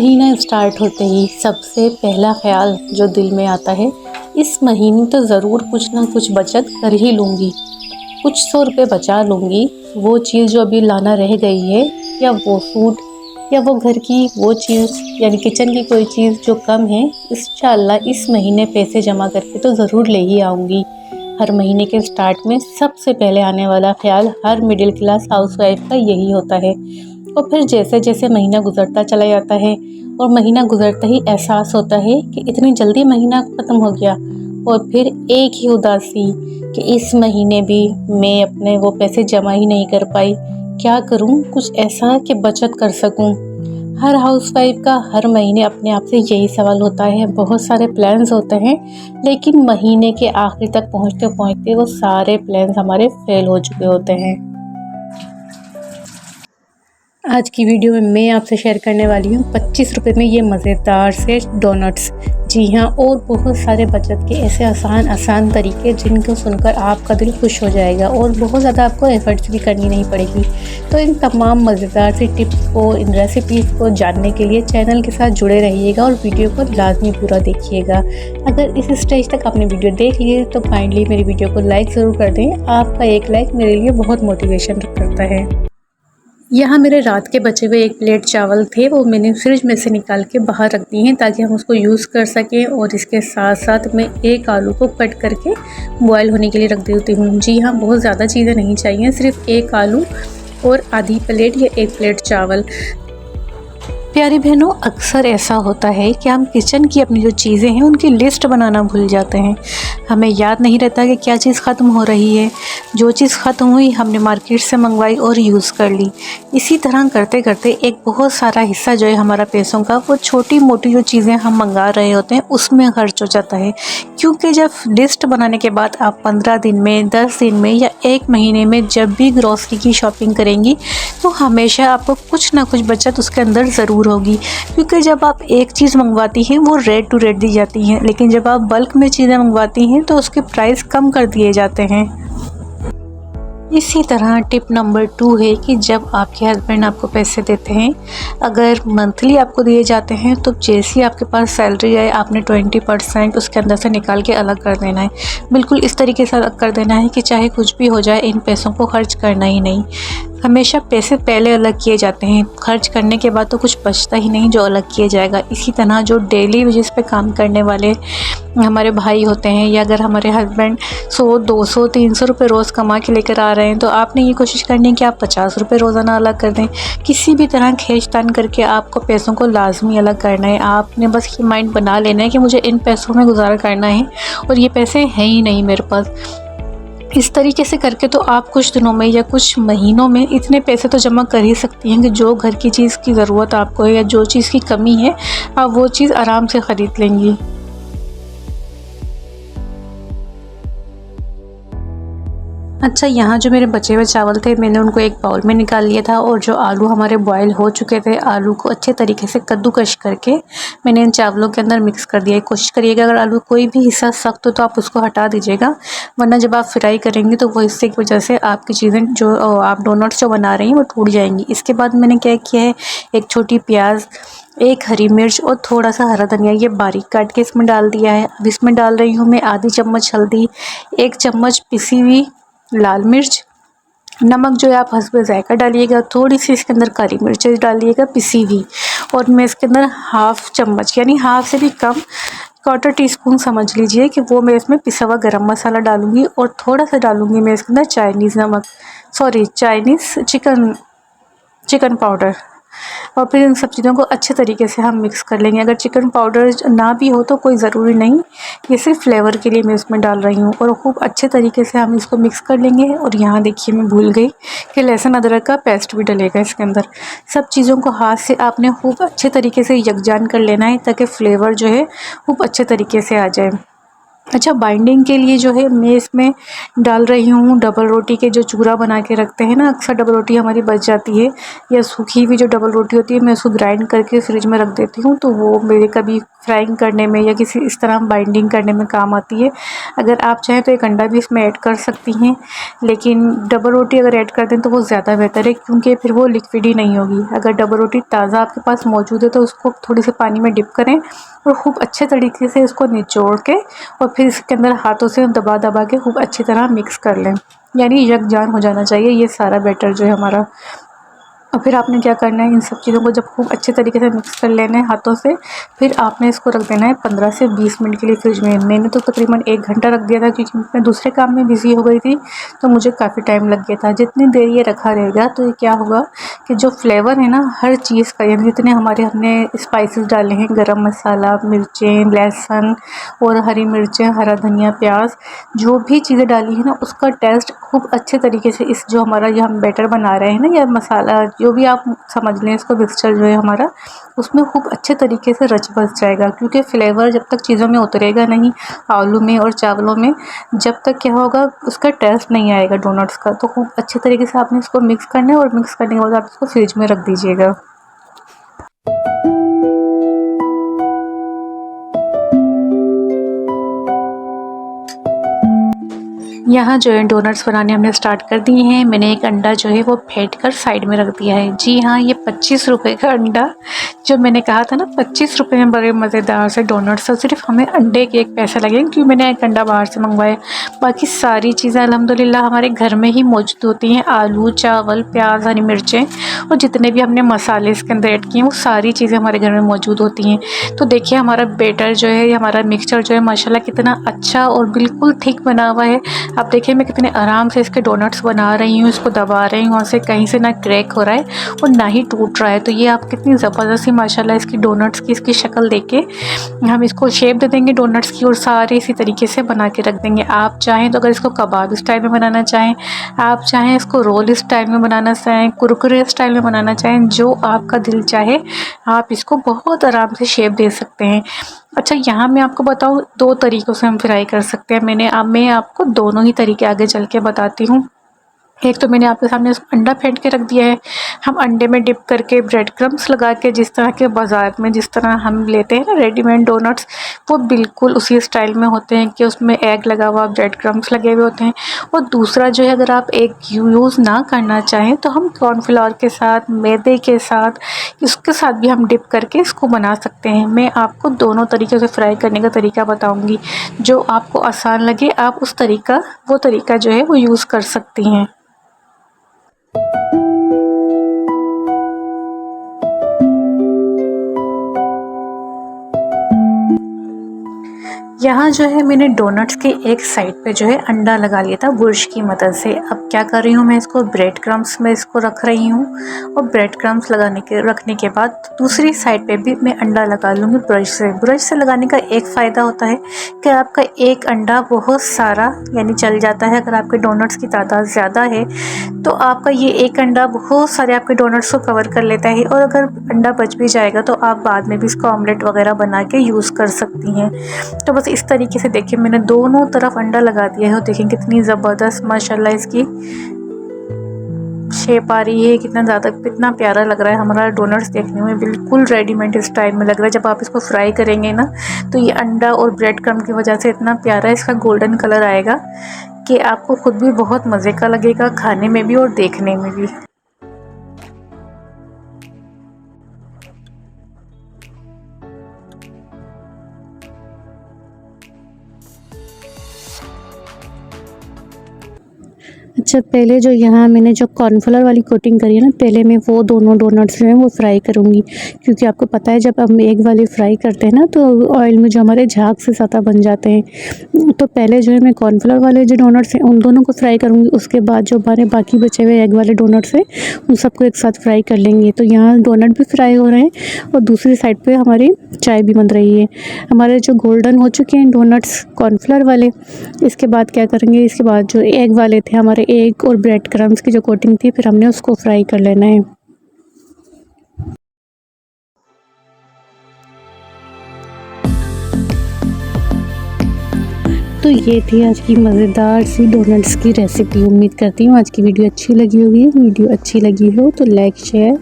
महीना स्टार्ट होते ही सबसे पहला ख्याल जो दिल में आता है, इस महीने तो ज़रूर कुछ ना कुछ बचत कर ही लूँगी, कुछ 100 रुपये बचा लूँगी। वो चीज़ जो अभी लाना रह गई है, या वो सूट या वो घर की वो चीज़ यानी किचन की कोई चीज़ जो कम है, इंशाअल्लाह इस महीने पैसे जमा करके तो ज़रूर ले ही आऊँगी। हर महीने के स्टार्ट में सबसे पहले आने वाला ख्याल हर मिडिल क्लास हाउसवाइफ का यही होता है। और फिर जैसे जैसे महीना गुजरता चला जाता है और महीना गुजरता ही एहसास होता है कि इतनी जल्दी महीना ख़त्म हो गया, और फिर एक ही उदासी कि इस महीने भी मैं अपने वो पैसे जमा ही नहीं कर पाई। क्या करूं कुछ ऐसा कि बचत कर सकूं। हर हाउसवाइफ का हर महीने अपने आप से यही सवाल होता है। बहुत सारे प्लान्स होते हैं, लेकिन महीने के आखिर तक पहुंचते पहुंचते वो सारे प्लान्स हमारे फेल हो चुके होते हैं। आज की वीडियो में मैं आपसे शेयर करने वाली हूँ 25 रुपये में ये मज़ेदार से डोनट्स। जी हाँ, और बहुत सारे बचत के ऐसे आसान तरीके जिनको सुनकर आपका दिल खुश हो जाएगा और बहुत ज़्यादा आपको एफर्ट्स भी करनी नहीं पड़ेगी। तो इन तमाम मज़ेदार सी टिप्स को, इन रेसिपीज़ को जानने के लिए चैनल के साथ जुड़े रहिएगा और वीडियो को लाजमी पूरा देखिएगा। अगर इस स्टेज तक आपने वीडियो देख ली है तो काइंडली मेरी वीडियो को लाइक ज़रूर कर दें। आपका एक लाइक मेरे लिए बहुत मोटिवेशन करता है। यहाँ मेरे रात के बचे हुए एक प्लेट चावल थे, वो मैंने फ्रिज में से निकाल के बाहर रख दिए हैं ताकि हम उसको यूज़ कर सकें। और इसके साथ साथ मैं एक आलू को कट करके बॉयल होने के लिए रख देती हूँ। जी हाँ, बहुत ज़्यादा चीज़ें नहीं चाहिए, सिर्फ एक आलू और आधी प्लेट या एक प्लेट चावल। प्यारी बहनों, अक्सर ऐसा होता है कि हम किचन की अपनी जो चीज़ें हैं उनकी लिस्ट बनाना भूल जाते हैं। हमें याद नहीं रहता कि क्या चीज़ ख़त्म हो रही है। जो चीज़ ख़त्म हुई हमने मार्केट से मंगवाई और यूज़ कर ली। इसी तरह करते करते एक बहुत सारा हिस्सा जो है हमारा पैसों का, वो छोटी मोटी जो चीज़ें हम मंगा रहे होते हैं उसमें खर्च हो जाता है। क्योंकि जब लिस्ट बनाने के बाद आप 15 दिन में, 10 दिन में या 1 महीने में जब भी ग्रॉसरी की शॉपिंग करेंगी तो हमेशा आपको कुछ ना कुछ बचत उसके अंदर ज़रूर होगी। क्योंकि जब आप एक चीज़ मंगवाती हैं वो रेट टू रेट दी जाती हैं, लेकिन जब आप बल्क में चीज़ें मंगवाती हैं तो उसके प्राइस कम कर दिए जाते हैं। इसी तरह टिप नंबर 2 है कि जब आपके हस्बैंड आपको पैसे देते हैं, अगर मंथली आपको दिए जाते हैं तो जैसे ही आपके पास सैलरी आए आपने 20% उसके अंदर से निकाल के अलग कर देना है। बिल्कुल इस तरीके से अलग कर देना है कि चाहे कुछ भी हो जाए, इन पैसों को खर्च करना ही नहीं। हमेशा पैसे पहले अलग किए जाते हैं, खर्च करने के बाद तो कुछ बचता ही नहीं जो अलग किया जाएगा। इसी तरह जो डेली बेसिस पे काम करने वाले हमारे भाई होते हैं, या अगर हमारे हस्बैंड 100, 200, 300 रुपये रोज़ कमा के लेकर आ रहे हैं तो आपने ये कोशिश करनी है कि आप 50 रुपये रोज़ाना अलग कर दें। किसी भी तरह खींचतान करके आपको पैसों को लाजमी अलग करना है। आपने बस ये माइंड बना लेना है कि मुझे इन पैसों में गुजारा करना है और ये पैसे हैं ही नहीं मेरे पास। इस तरीके से करके तो आप कुछ दिनों में या कुछ महीनों में इतने पैसे तो जमा कर ही सकती हैं कि जो घर की चीज़ की ज़रूरत आपको है या जो चीज़ की कमी है, आप वो चीज़ आराम से ख़रीद लेंगी। अच्छा, यहाँ जो मेरे बचे हुए चावल थे मैंने उनको एक बाउल में निकाल लिया था, और जो आलू हमारे बॉयल हो चुके थे, आलू को अच्छे तरीके से कद्दूकश करके मैंने इन चावलों के अंदर मिक्स कर दिया है। कोशिश करिएगा अगर आलू कोई भी हिस्सा सख्त हो तो आप उसको हटा दीजिएगा, वरना जब आप फ्राई करेंगे तो वो हिस्से की वजह से आपकी चीज़ें जो आप डोनट्स जो बना रही हैं वो टूट जाएंगी। इसके बाद मैंने क्या किया है, एक छोटी प्याज, एक हरी मिर्च और थोड़ा सा हरा धनिया ये बारीक काट के इसमें डाल दिया है। अब इसमें डाल रही हूँ मैं आधी चम्मच हल्दी, 1 चम्मच पिसी हुई लाल मिर्च, नमक जो है आप हस्बे ज़ायका डालिएगा, थोड़ी सी इसके अंदर काली मिर्च डालिएगा पिसी हुई, और मैं इसके अंदर हाफ़ चम्मच यानी हाफ़ से भी कम, 1/4 टीस्पून समझ लीजिए कि वो मैं इसमें पिसा हुआ गरम मसाला डालूँगी, और थोड़ा सा डालूँगी मैं इसके अंदर चाइनीज़ चिकन पाउडर। और फिर इन सब चीज़ों को अच्छे तरीके से हम मिक्स कर लेंगे। अगर चिकन पाउडर ना भी हो तो कोई ज़रूरी नहीं, ये सिर्फ फ्लेवर के लिए मैं इसमें डाल रही हूँ, और खूब अच्छे तरीके से हम इसको मिक्स कर लेंगे। और यहाँ देखिए मैं भूल गई कि लहसुन अदरक का पेस्ट भी डलेगा इसके अंदर। सब चीज़ों को हाथ से आपने खूब अच्छे तरीके से यकजान कर लेना है ताकि फ्लेवर जो है खूब अच्छे तरीके से आ जाए। अच्छा, बाइंडिंग के लिए जो है मैं इसमें डाल रही हूँ डबल रोटी के जो चूरा बना के रखते हैं ना, अक्सर डबल रोटी हमारी बच जाती है या सूखी हुई जो डबल रोटी होती है मैं उसको ग्राइंड करके फ्रिज में रख देती हूँ, तो वो मेरे कभी फ्राइंग करने में या किसी इस तरह बाइंडिंग करने में काम आती है। अगर आप चाहें तो एक अंडा भी इसमें ऐड कर सकती हैं, लेकिन डबल रोटी अगर ऐड कर दें तो वो ज़्यादा बेहतर है, क्योंकि फिर वो लिक्विड ही नहीं होगी। अगर डबल रोटी ताज़ा आपके पास मौजूद है तो उसको थोड़ी सी पानी में डिप करें और खूब अच्छे तरीके से इसको निचोड़ के और फिर इसके अंदर हाथों से दबा दबा के खूब अच्छी तरह मिक्स कर लें, यानी यकजान हो जाना चाहिए ये सारा बैटर जो है हमारा। और फिर आपने क्या करना है, इन सब चीज़ों को जब खूब अच्छे तरीके से मिक्स कर लेना है हाथों से, फिर आपने इसको रख देना है 15 से 20 मिनट के लिए फ्रिज में। मैंने तो तकरीबन 1 घंटा रख दिया था, क्योंकि मैं दूसरे काम में बिज़ी हो गई थी, तो मुझे काफ़ी टाइम लग गया था। जितनी देर ये रखा रहेगा तो ये क्या होगा कि जो फ्लेवर है ना हर चीज़ का, यानी जितने हमने स्पाइसेस डाले हैं, गरम मसाला, मिर्चें, लहसुन और हरी मिर्चें, हरा धनिया, प्याज, जो भी चीज़ें डाली हैं ना उसका टेस्ट खूब अच्छे तरीके से इस जो हमारा ये हम बैटर बना रहे हैं ना, या मसाला जो भी आप समझ लें, इसको मिक्सचर जो है हमारा, उसमें खूब अच्छे तरीके से रच बस जाएगा। क्योंकि फ्लेवर जब तक चीज़ों में उतरेगा नहीं, आलू में और चावलों में, जब तक क्या होगा उसका टेस्ट नहीं आएगा डोनट्स का। तो खूब अच्छे तरीके से आपने इसको मिक्स करना है और मिक्स करने के बाद आप इसको फ्रिज में रख दीजिएगा। यहाँ जो है डोनट्स बनाने हमने स्टार्ट कर दिए हैं। मैंने एक अंडा जो है वो फेंट कर साइड में रख दिया है। जी हाँ, ये 25 रुपये का अंडा, जो मैंने कहा था ना 25 रुपये में बड़े मज़ेदार से डोनट्स, तो सिर्फ हमें अंडे के एक पैसे लगे, क्योंकि मैंने एक अंडा बाहर से मंगवाया। बाकी सारी चीज़ें अल्हम्दुलिल्लाह हमारे घर में ही मौजूद होती हैं। आलू, चावल, प्याज, हरी मिर्चें और जितने भी हमने मसाले इसके अंदर ऐड किए हैं वो सारी चीज़ें हमारे घर में मौजूद होती हैं। तो देखिए हमारा बैटर जो है, हमारा मिक्सचर जो है माशाल्लाह कितना अच्छा और बिल्कुल थिक बना हुआ है। आप देखिए मैं कितने आराम से इसके डोनट्स बना रही हूँ, इसको दबा रही हूँ, और कहीं से ना क्रैक हो रहा है और ना ही टूट रहा है। तो ये आप कितनी ज़बरदस्ती माशाल्लाह इसकी डोनट्स की इसकी शक्ल देख के हम इसको शेप दे देंगे डोनट्स की, और सारे इसी तरीके से बना के रख देंगे। आप चाहें तो अगर इसको कबाब स्टाइल में बनाना चाहें, आप चाहें इसको रोल स्टाइल में बनाना चाहें, कुरकुरे स्टाइल में बनाना चाहें, जो आपका दिल चाहे आप इसको बहुत आराम से शेप दे सकते हैं। अच्छा, यहाँ मैं आपको बताऊँ 2 तरीक़ों से हम फ्राई कर सकते हैं। मैं आपको दोनों ही तरीके आगे चल के बताती हूँ। एक तो मैंने आपके सामने अंडा फेंट के रख दिया है। हम अंडे में डिप करके ब्रेड क्रम्स लगा के, जिस तरह के बाज़ार में जिस तरह हम लेते हैं ना रेडीमेड डोनट्स, वो बिल्कुल उसी स्टाइल में होते हैं कि उसमें एग लगा हुआ, ब्रेड क्रम्स लगे हुए होते हैं। और दूसरा जो है, अगर आप एग यूज़ ना करना चाहें तो हम कॉर्नफ्लावर के साथ, मैदे के साथ, इसके साथ भी हम डिप करके इसको बना सकते हैं। मैं आपको दोनों तरीके से फ्राई करने का तरीका बताऊँगी। जो आपको आसान लगे आप वो तरीका जो है वो यूज़ कर सकती हैं। यहाँ जो है मैंने डोनट्स के एक साइड पे जो है अंडा लगा लिया था बुर्श की मदद से। अब क्या कर रही हूँ, मैं इसको ब्रेड क्रम्स में इसको रख रही हूँ, और ब्रेड क्रम्स रखने के बाद दूसरी साइड पे भी मैं अंडा लगा लूँगी ब्रश से। ब्रश से लगाने का एक फ़ायदा होता है कि आपका एक अंडा बहुत सारा यानी चल जाता है। अगर आपके डोनट्स की तादाद ज़्यादा है तो आपका ये एक अंडा बहुत सारे आपके डोनट्स को कवर कर लेता है, और अगर अंडा बच भी जाएगा तो आप बाद में भी इसको ऑमलेट वगैरह बना के यूज़ कर सकती हैं। तो बस इस तरीके से देखिए मैंने दोनों तरफ अंडा लगा दिया है, और देखिए कितनी ज़बरदस्त माशाल्लाह इसकी शेप आ रही है, कितना प्यारा लग रहा है हमारा डोनट्स। देखने में बिल्कुल रेडीमेड स्टाइल में लग रहा है। जब आप इसको फ्राई करेंगे ना तो ये अंडा और ब्रेड क्रम्ब की वजह से इतना प्यारा इसका गोल्डन कलर आएगा कि आपको खुद भी बहुत मज़े का लगेगा, खाने में भी और देखने में भी। अच्छा, पहले जो यहाँ मैंने जो कॉर्नफ्लोर वाली कोटिंग करी है ना, पहले मैं वो दोनों डोनट्स जो हैं वो फ्राई करूँगी, क्योंकि आपको पता है जब हम एग वाले फ्राई करते हैं ना तो ऑयल में जो हमारे झाग से ज़्यादा बन जाते हैं। तो पहले जो है मैं कॉर्नफ्लोर वाले जो डोनट्स हैं उन दोनों को फ्राई करूँगी, उसके बाद जो हमारे बाकी बचे हुए एग वाले डोनट्स हैं उन सबको एक साथ फ्राई कर लेंगे। तो यहाँ डोनट भी फ्राई हो रहे हैं और दूसरी साइड पर हमारी चाय भी बन रही है। हमारे जो गोल्डन हो चुके हैं डोनट्स कॉर्नफ्लोर वाले। इसके बाद क्या करेंगे, इसके बाद जो एग वाले थे हमारे, एग और ब्रेड क्रम्स की जो कोटिंग थी, फिर हमने उसको फ्राई कर लेना है। तो ये थी आज की मज़ेदार सी डोनट्स की रेसिपी। उम्मीद करती हूँ आज की वीडियो अच्छी लगी होगी। वीडियो अच्छी लगी हो तो लाइक, शेयर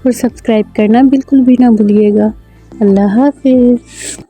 और सब्सक्राइब करना बिल्कुल भी ना भूलिएगा। अल्लाह हाफ़िज़।